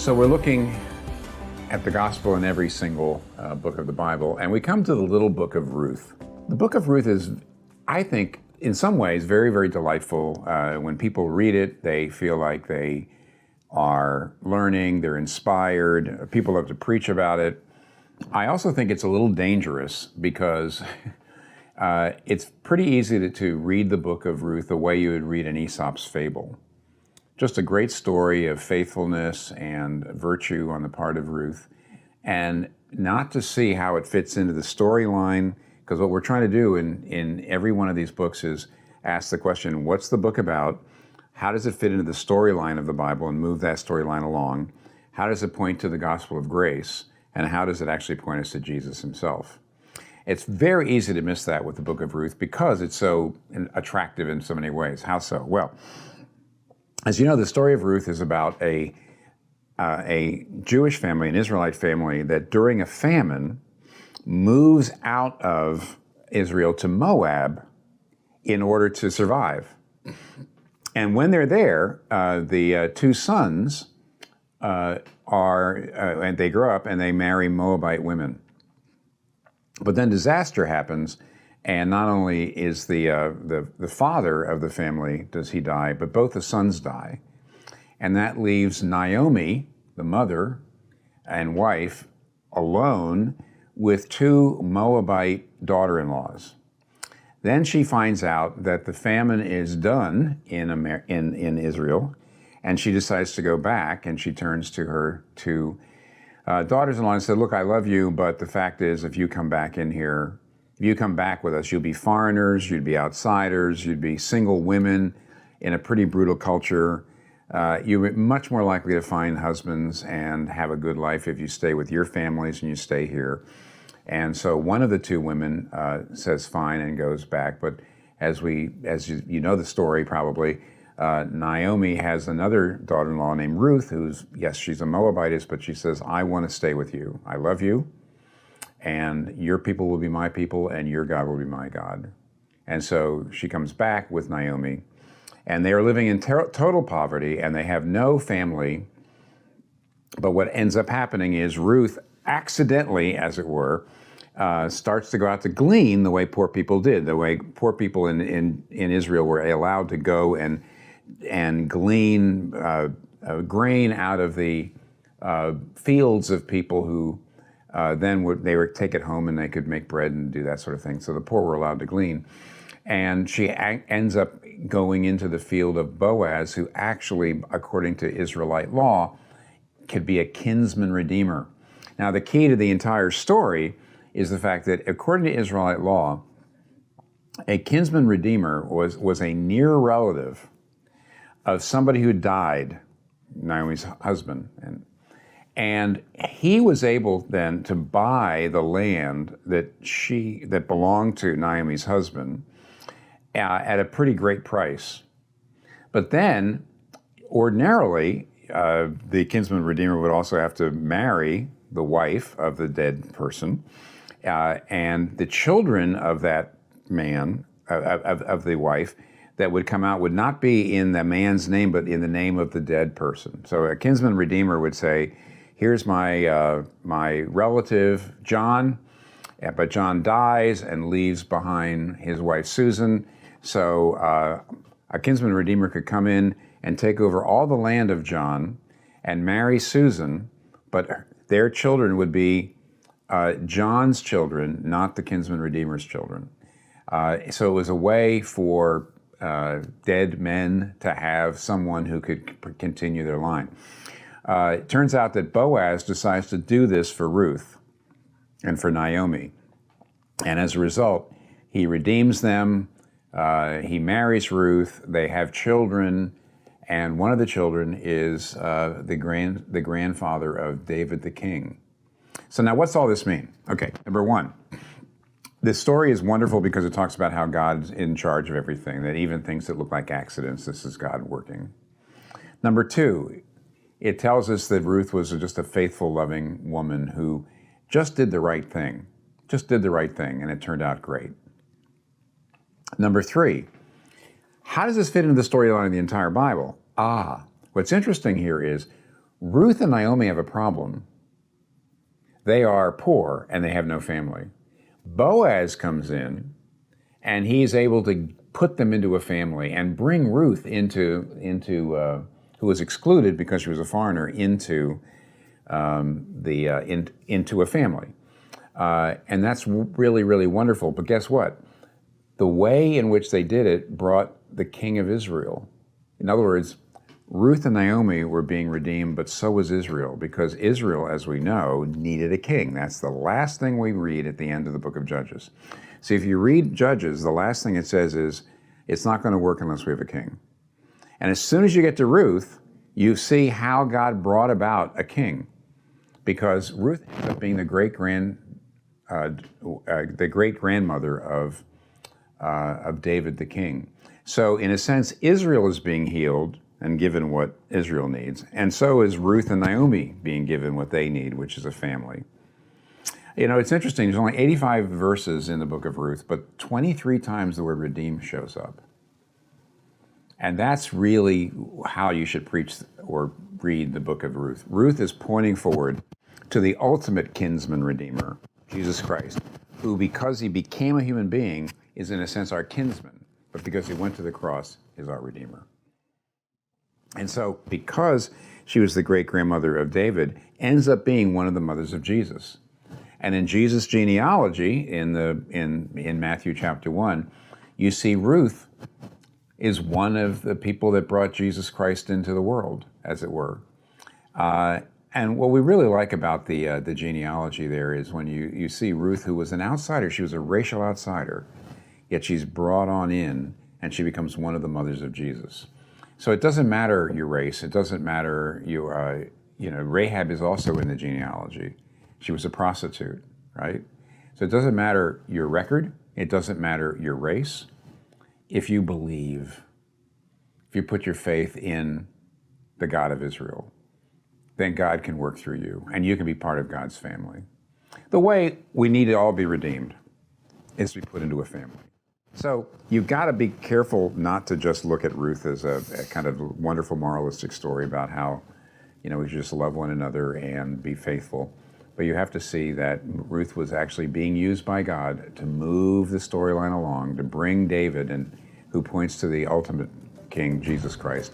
So we're looking at the gospel in every single book of the Bible, and we come to the little book of Ruth. The book of Ruth is, I think, in some ways, very, very delightful. When people read it, they feel like they are learning, they're inspired, people love to preach about it. I also think it's a little dangerous because it's pretty easy to read the book of Ruth the way you would read an Aesop's fable. Just a great story of faithfulness and virtue on the part of Ruth, and not to see how it fits into the storyline, because what we're trying to do in every one of these books is ask the question, what's the book about? How does it fit into the storyline of the Bible and move that storyline along? How does it point to the gospel of grace? And how does it actually point us to Jesus himself? It's very easy to miss that with the book of Ruth because it's so attractive in so many ways. How so? Well, as you know, the story of Ruth is about a Jewish family, an Israelite family, that during a famine moves out of Israel to Moab in order to survive. And when they're there, the two sons and they grow up and they marry Moabite women. But then disaster happens, and not only is the father of the family, does he die, but both the sons die. And that leaves Naomi, the mother and wife, alone with two Moabite daughter-in-laws. Then she finds out that the famine is done in Israel, and she decides to go back, and she turns to her two daughters-in-law and said, look, I love you, but the fact is, if you come back in here, if you come back with us, you'll be foreigners, you'd be outsiders, you'd be single women in a pretty brutal culture. You're much more likely to find husbands and have a good life if you stay with your families and you stay here. And so one of the two women says fine and goes back. But as you know the story probably, Naomi has another daughter-in-law named Ruth, who's, yes, she's a Moabitess, but she says, I want to stay with you. I love you, and your people will be my people, and your God will be my God. And so she comes back with Naomi, and they are living in total poverty, and they have no family. But what ends up happening is Ruth accidentally, as it were, starts to go out to glean the way poor people did, the way poor people in Israel were allowed to go and glean grain out of the fields of people who they would take it home and they could make bread and do that sort of thing. So the poor were allowed to glean. And she ends up going into the field of Boaz, who actually, according to Israelite law, could be a kinsman redeemer. Now, the key to the entire story is the fact that, according to Israelite law, a kinsman redeemer was a near relative of somebody who died, Naomi's husband. And he was able then to buy the land that belonged to Naomi's husband at a pretty great price. But then, ordinarily, the kinsman redeemer would also have to marry the wife of the dead person, and the children of that man, of the wife, that would come out would not be in the man's name, but in the name of the dead person. So a kinsman redeemer would say, here's my relative, John, but John dies and leaves behind his wife, Susan. So a kinsman redeemer could come in and take over all the land of John and marry Susan, but their children would be John's children, not the kinsman redeemer's children. So it was a way for dead men to have someone who could continue their line. It turns out that Boaz decides to do this for Ruth and for Naomi. And as a result, he redeems them, he marries Ruth, they have children, and one of the children is the grandfather of David the king. So now what's all this mean? Okay, number one, this story is wonderful because it talks about how God's in charge of everything, that even things that look like accidents, this is God working. Number two, it tells us that Ruth was just a faithful, loving woman who just did the right thing, and it turned out great. Number three, how does this fit into the storyline of the entire Bible? What's interesting here is Ruth and Naomi have a problem. They are poor and they have no family. Boaz comes in and he's able to put them into a family and bring Ruth into who was excluded because she was a foreigner, into into a family. And that's really, really wonderful. But guess what? The way in which they did it brought the king of Israel. In other words, Ruth and Naomi were being redeemed, but so was Israel, because Israel, as we know, needed a king. That's the last thing we read at the end of the book of Judges. See, if you read Judges, the last thing it says is, it's not going to work unless we have a king. And as soon as you get to Ruth, you see how God brought about a king, because Ruth ended up being the great grandmother of David the king. So in a sense, Israel is being healed and given what Israel needs, and so is Ruth and Naomi being given what they need, which is a family. You know, it's interesting, there's only 85 verses in the book of Ruth, but 23 times the word redeem shows up. And that's really how you should preach or read the book of Ruth. Ruth is pointing forward to the ultimate kinsman redeemer, Jesus Christ, who, because he became a human being, is in a sense our kinsman, but because he went to the cross, is our redeemer. And so, because she was the great-grandmother of David, ends up being one of the mothers of Jesus. And in Jesus' genealogy, in Matthew chapter 1, you see Ruth is one of the people that brought Jesus Christ into the world, as it were. And what we really like about the genealogy there is when you see Ruth, who was an outsider, she was a racial outsider, yet she's brought on in, and she becomes one of the mothers of Jesus. So it doesn't matter your race. It doesn't matter Rahab is also in the genealogy. She was a prostitute, right? So it doesn't matter your record. It doesn't matter your race. If you believe, if you put your faith in the God of Israel, then God can work through you, and you can be part of God's family. The way we need to all be redeemed is to be put into a family. So you've got to be careful not to just look at Ruth as a kind of wonderful moralistic story about how, we should just love one another and be faithful. But you have to see that Ruth was actually being used by God to move the storyline along, to bring David, and who points to the ultimate king, Jesus Christ.